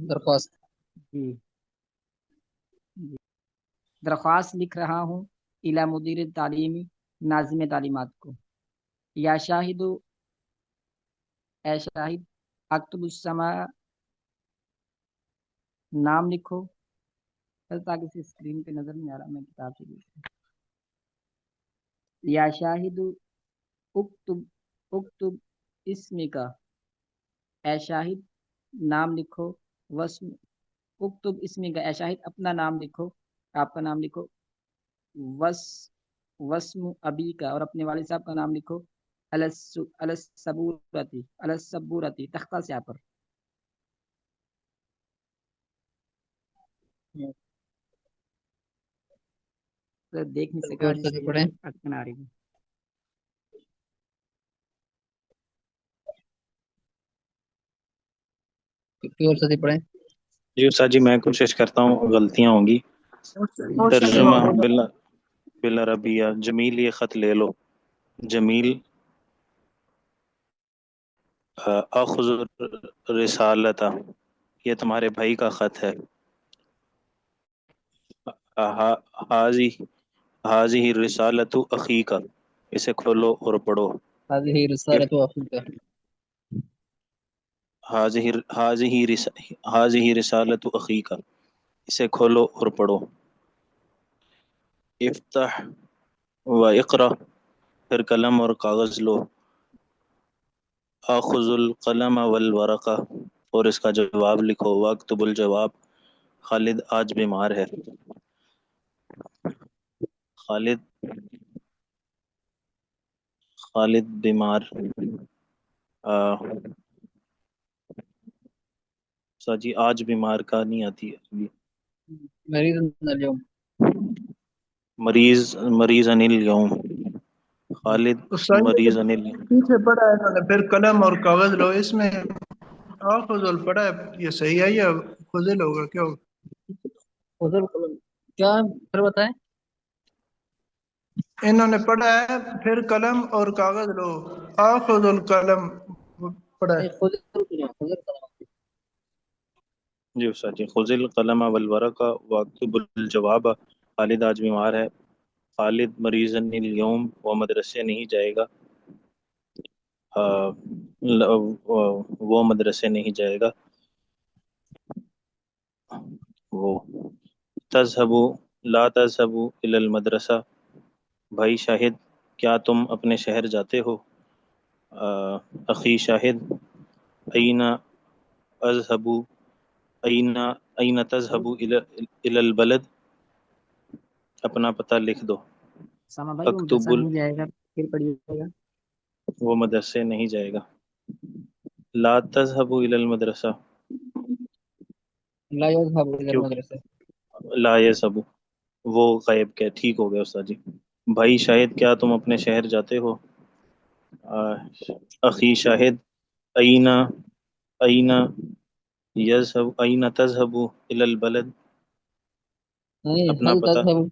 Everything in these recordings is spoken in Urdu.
درخواست. جی جی درخواست لکھ رہا ہوں الی مدیر تعلیمی ناظم تعلیمات کو. یا شاہد، اے شاہد، اکتب السما، نام لکھو. تاکہ سے اسکرین پہ نظر نہیں آ رہا، میں کتاب سے لکھ. یا شاہد اکتب، اکتب اسمی کا، اے شاہد نام لکھو. وسم، اکتب اسمی کا، اے شاہد اپنا نام لکھو، آپ کا نام لکھو. وس، وسم ابی کا، اور اپنے والد صاحب کا نام لکھو. السبورتی، السبورتی تختہ سے پر. دیکھ نہیں سکا اور جس سے کی پڑھیں. اٹکن آ رہی ہے. کوئی اور سے پڑھیں. جی استاد جی میں کوشش کرتا ہوں، غلطیاں ہوں گی. ترجمہ بالعربیہ. جمیل یہ خط لے لو. جمیل اخذ رسالتا، یہ تمہارے بھائی کا خط ہے. حاضی رسالت اخی کا، اسے کھولو اور پڑھو. هذه رسالة أخيك. حاضی رسالت اخی کا، اسے کھولو اور پڑھو. افتح و اقرا، پھر قلم اور کاغذ لو. آخذ القلم والورقہ، اور اس کا جواب لکھو. واکتب الجواب. خالد آج بیمار ہے. خالد، خالد بیمار. جی آج بیمار کا نہیں آتی ہے. مريض اليوم. مریض، مریض انل یوم. خالد مریض انل. پیچھے پڑا ہے انہوں نے، پھر قلم اور کاغذ لو. اس میں آخذ پڑا ہے، یہ صحیح ہے یا خذل ہوگا؟ کیا ہوگا؟ خذ القلم کیا ہے؟ پھر بتائیں. انہوں نے پڑھا ہے پھر قلم اور کاغذ لو. آخذ القلم پڑھا ہے. نہیں، خذ القلم، خذ القلم. جی استاد جی. خذ القلم والورقہ واکتب الجواب. خالد آج بیمار ہے. خالد مریض اليوم، وہ مدرسے نہیں جائے گا. وہ مدرسے نہیں جائے گا. وہ تذهب، لا تذهب الى المدرسہ. بھائی شاہد، کیا تم اپنے شہر جاتے ہو؟ اخی شاہد، این اذهب، این تذهب الى البلد. اپنا پتہ لکھ دو. ساما بھائی وہ اکتب مدرسہ نہیں جائے گا، پھر پڑھیے گا. وہ مدرسے نہیں جائے گا. لا تذهب الى المدرسہ. لا يذهب إلى کیوں المدرسة. لا يذهب، وہ غائب کے. ٹھیک ہو گیا استاد جی. بھائی شاہد، کیا تم اپنے شہر جاتے ہو؟ اخی شاہد، این، این یذهب، این تذهب الى البلد. نہیں، اپنا هل پتہ. تذهب.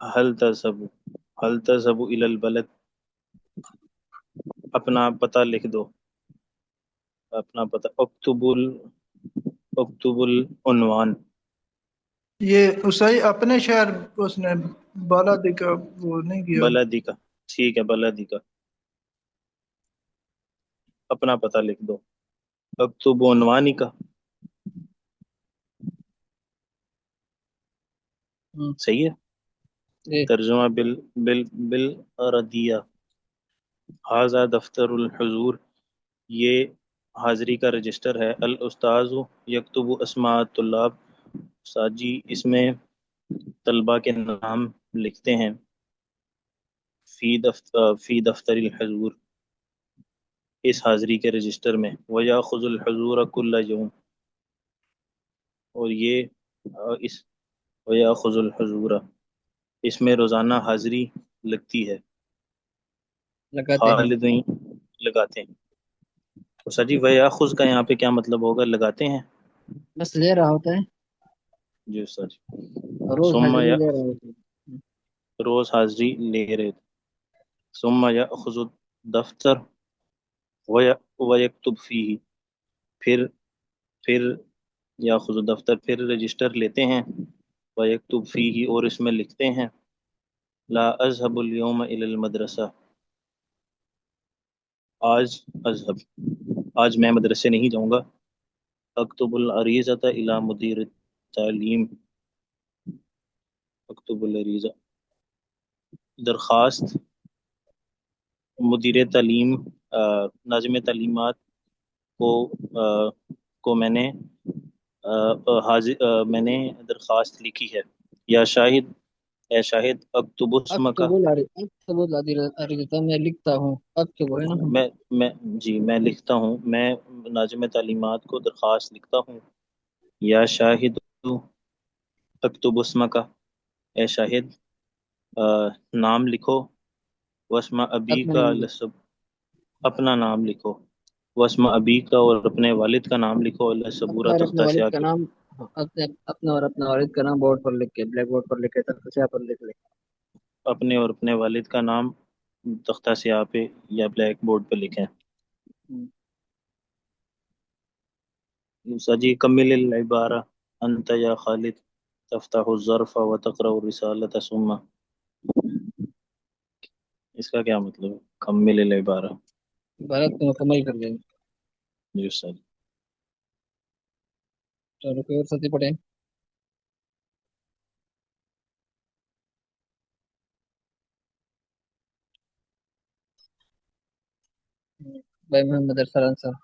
هل تذهب، هل تذهب الى البلد. اپنا پتہ لکھ دو. اپنا پتہ. اکتب العنوان. یہ صحیح اپنے شہر اس نے بالا دکھا وہ نہیں کیا. بلدی کا. ٹھیک ہے، بلدی کا. اپنا پتہ لکھ دو. اکتب عنوانی کا. صحیح ہے. جی. ترجمہ بالعربیہ. ھذا دفتر الحضور، یہ حاضری کا رجسٹر ہے. الاستاذ یکتب اسماء الطلاب، استاد جی اس میں طلبہ کے نام لکھتے ہیں. فی دفتر الحضور، اس حاضری کے رجسٹر میں. ویاخذ الحضور کل یوم، اور یہ اس ویاخذ الحضور، اس میں روزانہ حاضری لگتی ہے. لگاتے ہیں. خالد لگاتے ہیں. استاد جی ویاخذ کا یہاں پہ کیا مطلب ہوگا؟ لگاتے ہیں. بس لے رہا ہوتا ہے، جی استاد جی. روز ثم حاضری لے رہا ہوتا ہے. روز حاضری لے رہے تھے. ثم یاخذ الدفتر ویکتب فیہ، پھر یا خود دفتر پھر رجسٹر لیتے ہیں، ویکتب فیہ اور اس میں لکھتے ہیں، لا اذهب اليوم الى المدرسہ، آج میں مدرسے نہیں جاؤں گا، اکتب العریضۃ الی مدیر التعلیم، اکتب العریضہ درخواست مدیر تعلیم ناظم تعلیمات کو میں نے میں نے درخواست لکھی ہے، یا شاہد اے شاہد اکتب اسم کا، اکتب العریضہ میں لکھتا ہوں، اکتب ہے نا. میں جی میں لکھتا ہوں، میں ناظم تعلیمات کو درخواست لکھتا ہوں، یا شاہد اکتب اسم کا، اے شاہد نام لکھو، واسم ابی اپنا کا نام لکھ. اپنا نام لکھو، واسم ابی کا اور اپنے والد کا نام لکھو، اللہ اپنا صبورہ اور اپنے تختہ والد سیاہ کا کے، نام، اپنا اور اپنے والد کا نام بورڈ پر لکھ کے، بلیک بورڈ پر لکھ کے، تخت سیاہ پر لکھ لے. اپنے اور اپنے والد کا نام تختہ سیاہ پہ یا بلیک بورڈ پہ لکھیں. سجی کمل العبارہ انت یا خالد تفتح الظرف وتقرأ الرسالة ثم، اس کا کیا مطلب ہے کمل العبارہ؟ عبارت کو مکمل کر دیں. جی استاد. چلو کوئی اور ساتھی پڑھیں. بھائی محمد ارسلان صاحب.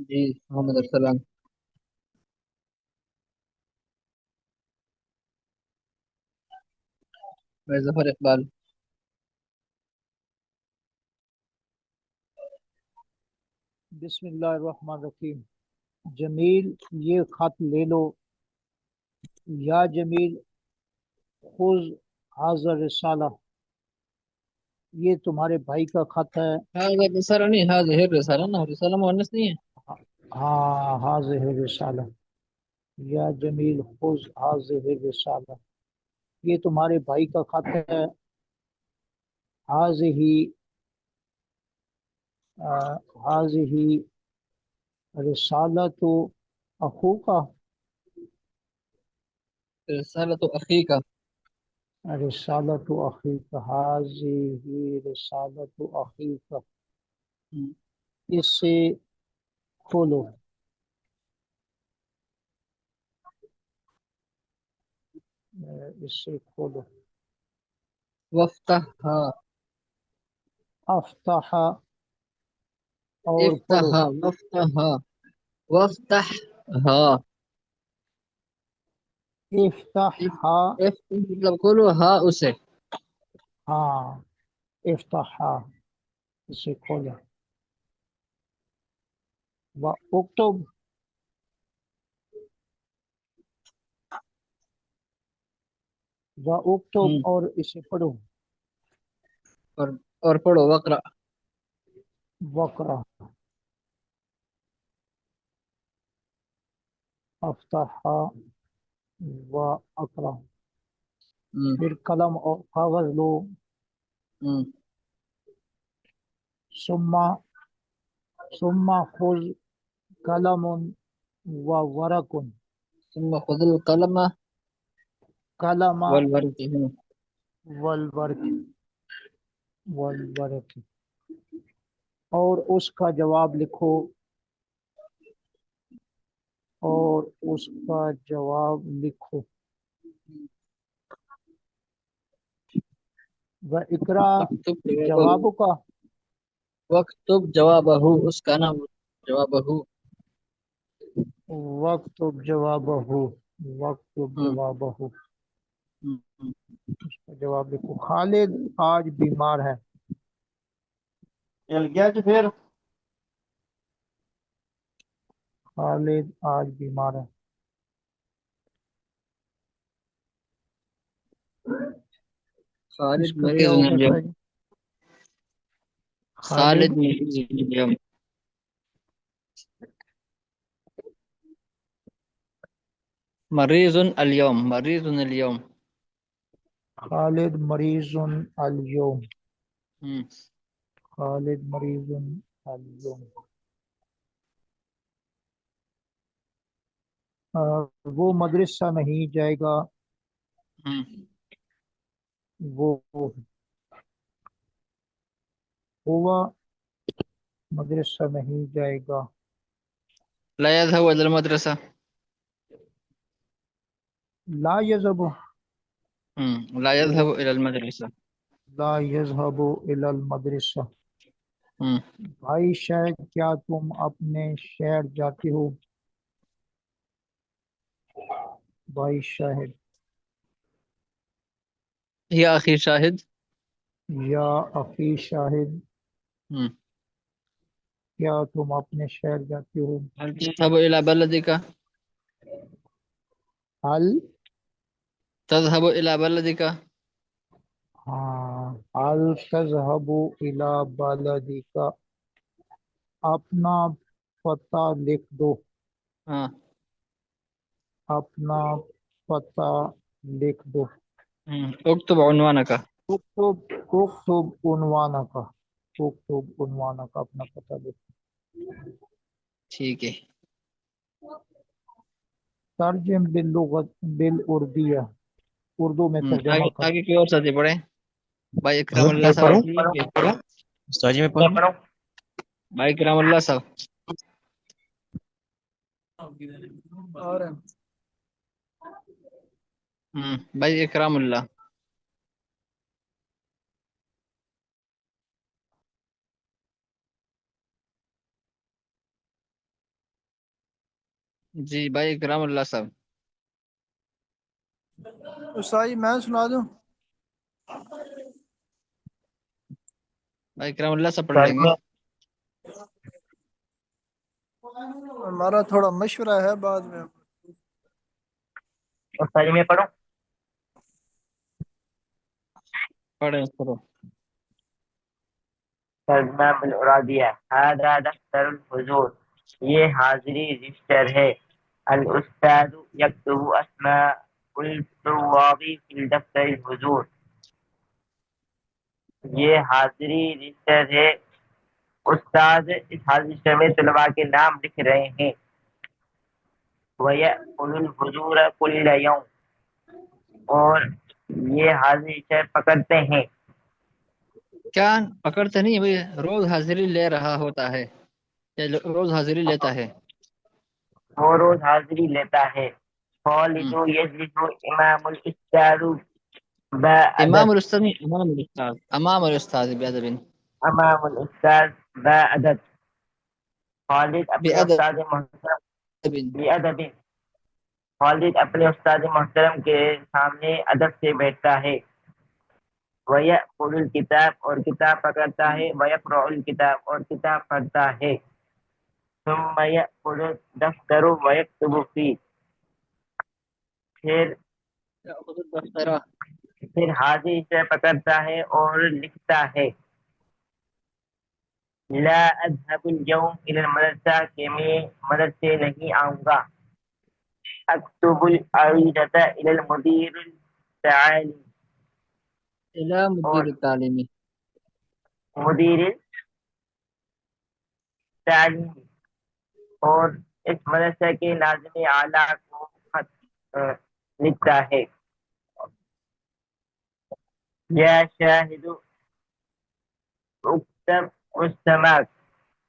جی محمد ارسلان. بھائی ظفر اقبال. بسم اللہ الرحمن الرحیم. جمیل یہ خط لے لو، یا جمیل خذ حاضر رسالہ، یہ تمہارے بھائی کا خط ہے. هذا رسالہ نہیں، هذه الرسالہ نا، رسالہ مؤنث نہیں ہے. ہاں حاضر رسالہ، یا جمیل خذ حاضر رسالہ، یہ تمہارے بھائی کا خط ہے. حاضی رسالہ تو اخو کا، رسالہ تو اخی کا. رسالہ تو اخی کا، حاضی رسالہ تو اخی کا. اس سے کھولو، اس سے کھولو. وفتح، افتح اور پڑھو، افتح، وفتح، وفتح، ہاں. افتح افتح مطلب کھولو، ہاں اسے. ہاں افتح اسے کھولو. اکتب اکتب اور اسے پڑھو. اور پڑھو، وقرا. وقرا افتح و اقرا. پھر قلم اور کاغذ لو. ثم خذ قلم و ورق، ثم خذ القلم قلم والورق. والورق اور اس کا جواب لکھو، اور اس کا جواب لکھو. و اقرا جواب کا، وقتب جوابہ، اس کا نام جوابہ. وقت جوابہ، وقت جوابہ اس کا جواب لکھو. خالد آج بیمار ہے. چل گیا جو پھر خالد آج بیمار ہے. اس خالد کا کیا مریض ہوگا ہیں جو. سر؟ خالد مریض ہیں جو. مریض اليوم، مریض اليوم. خالد مریض اليوم، ہم، خالد مریض اليوم. وہ مدرسہ نہیں جائے گا. ہم. وہ ہوا مدرسہ نہیں جائے گا. لا يذهب إلى المدرسة. لا يذهب، لا وہ يذهب إلى المدرسة. لا يذهب إلى المدرسة. ہم. بھائی شاہد کیا تم اپنے شہر جاتے ہو؟ بھائی شاہد. يا أخي شاهد. یا اخی شاہد ہم. کیا تم اپنے شہر جاتے ہو؟ هل تذهب إلى بلدك؟ حل تذهب إلى بلدك. ہاں، حل تذهب إلى بلدك. اپنا پتہ لکھ دو. ہاں. اپنا پتہ لکھ دو. اكتب عنوانك. اکتب اکتب عنوانک. اکتب عنوانک، اپنا پتہ لکھ دو. ٹھیک ہے. ترجم باللغت بالاردیہ، اردو میں ترجمہ آگے کر. آگے کوئی اور ساتھی پڑھے؟ بھائی اکرام حضرت اللہ میں صاحب. پڑھوں؟ استاد جی میں پڑھوں؟ بھائی اکرام اللہ صاحب. اور بھائی اکرام اللہ. جی بھائی اکرام اللہ صاحب. استاد جی میں سنا دوں؟ بھائی اکرام اللہ صاحب پڑھ لیں گے. ہمارا تھوڑا مشورہ ہے بعد میں. استاد جی میں پڑھوں؟ پڑھیں پڑھو. ترجمہ بالعربیہ. هذا دفتر الحضور، یہ حاضری رجسٹر ہے. الاستاذ يكتب اسماء الطلاب في الدفتر الحضور، یہ حاضری رجسٹر ہے. استاد اس حاضری رجسٹر میں طلباء کے نام لکھ رہے ہیں. ويأخذ الحضور كل يوم، اور یہ حاضری رجسٹر پکڑتے ہیں. کیا پکڑتے نہیں بھائی، روز حاضری لے رہا ہوتا ہے یا روز حاضری لیتا ہے. وہ روز حاضری لیتا ہے. خالد یجلس امام الاستاذ امام بأدب، الاستاذ نہیں، امام الاستاذ، امام الاستاذ بأدب. امام الاستاذ بأدب. خالد اپنے بأدب. استاد محترم بأدب، خالد اپنے استاد محترم کے سامنے ادب سے بیٹھتا ہے. ويأخذ الكتاب، اور کتاب پکڑتا ہے. ويقرأ الكتاب، اور کتاب پڑھتا ہے. ثم يأخذ الدفتر ويكتب فيه، پھر يأخذ الدفتر. حاضری سے پکڑتا ہے اور لکھتا ہے. لا اذهب اليوم الى المدرسہ، کہ میں مدرسے نہیں آؤں گا. اکتب العریضۃ الى المدیر التعالی، إلى مدير اور التعليم. مدیر تعلیم، اور اس مدرسہ کے ناظم اعلیٰ کو خط لکھتا ہے. یا شاہد اکتب مستمع،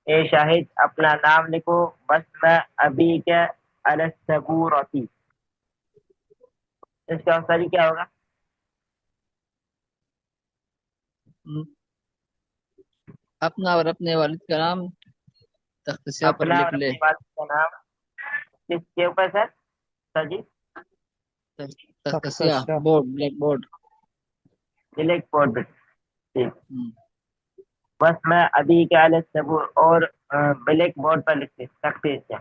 اے شاہد اپنا نام لکھو. بسم ابیک علی السبورۃ، اس کا مطلب کیا ہوگا؟ اپنا اور اپنے والد کا نام تختیہ پر اپنا اور لکھ لے. اپنے والد کا نام کس کے اوپر سر؟ سر جی تختیہ، تختہ. Board, black board. Black board پہ. ٹھیک. بسم ابیک علی السبور، اور بلیک بورڈ پر لکھتے تختے سے.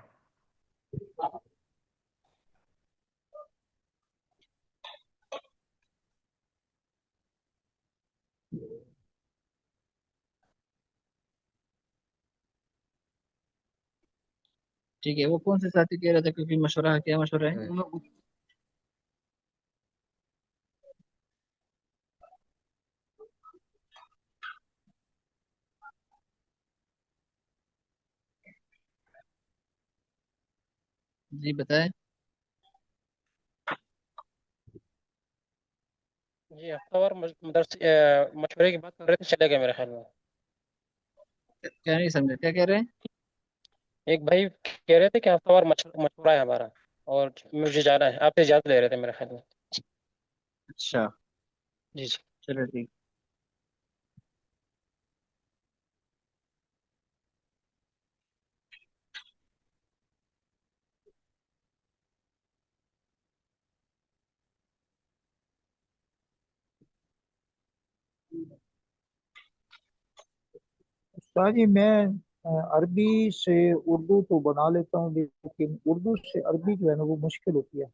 ٹھیک ہے. وہ کون سے ساتھی کہہ رہے تھے؟ کیونکہ مشورہ ہے، کیا مشورہ ہے؟ جی بتائیں. جی ہفتہ وار مدرسے مشورے کی بات کر رہے تھے، چلے گئے میرے خیال میں. کیا نہیں سمجھے، کیا کہہ رہے ہیں؟ ایک بھائی کہہ رہے تھے کہ ہفتہ وار مشورہ ہے ہمارا اور مجھے جانا ہے، آپ سے اجازت لے رہے تھے میرے خیال میں. اچھا جی جی. چلو ٹھیک. استاد جی میں عربی سے اردو تو بنا لیتا ہوں، لیکن اردو سے عربی جو ہے نا وہ مشکل ہوتی ہے.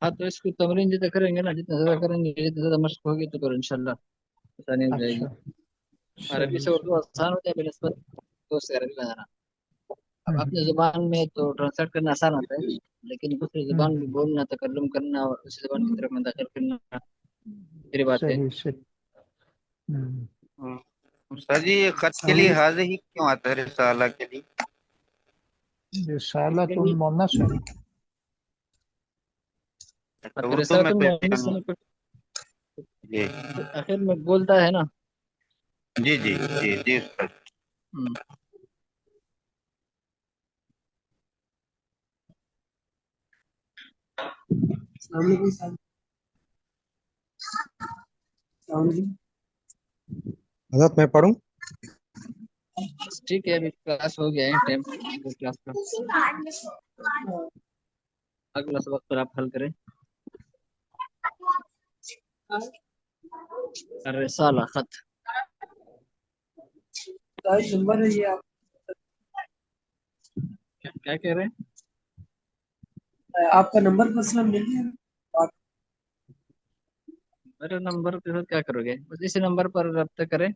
ہاں تو اس کو تمرین جتنا کریں گے نا، جتنا زیادہ کریں گے، جتنا زیادہ مشق ہوگی تو پھر انشاءاللہ آسانی ہو جائے گی. اچھا عربی صحیح سے اردو صحیح. آسان ہوتا ہے بنسبت تو سے عربی بنانا. اب اپنی ہوں زبان میں تو ٹرانسلیٹ کرنا آسان ہوتا ہے، لیکن دوسری ہوں زبان میں ہوں. بولنا، تکلم کرنا اور اسی زبان کی طرف منتقل کرنا پھر بات ہے. صحیح صحیح. ہوں. استاد جی یہ خط کے لیے حاضر ہی کیوں آتا ہے رسالہ کے لیے؟ رسالہ تم مونس ہے. اچھا، اردو رسالۃ میں المؤنث تو جی آخر میں بولتا ہے نا. جی جی جی جی استاد. ہم. السلام علیکم صاحب. السلام علیکم. حضرت میں پڑھوں؟ بس ٹھیک ہے، ابھی کلاس ہو گیا ہے، ٹائم کلاس کا. اگلا سبق پر آپ حل کریں. الرسالہ خط. نمبر ہے یہ کیا کہہ رہے ہیں؟ آپ کا نمبر پرسنل مل گیا؟ میرے نمبر کے ساتھ کیا کرو گے؟ بس اسی نمبر پر رابطہ کریں.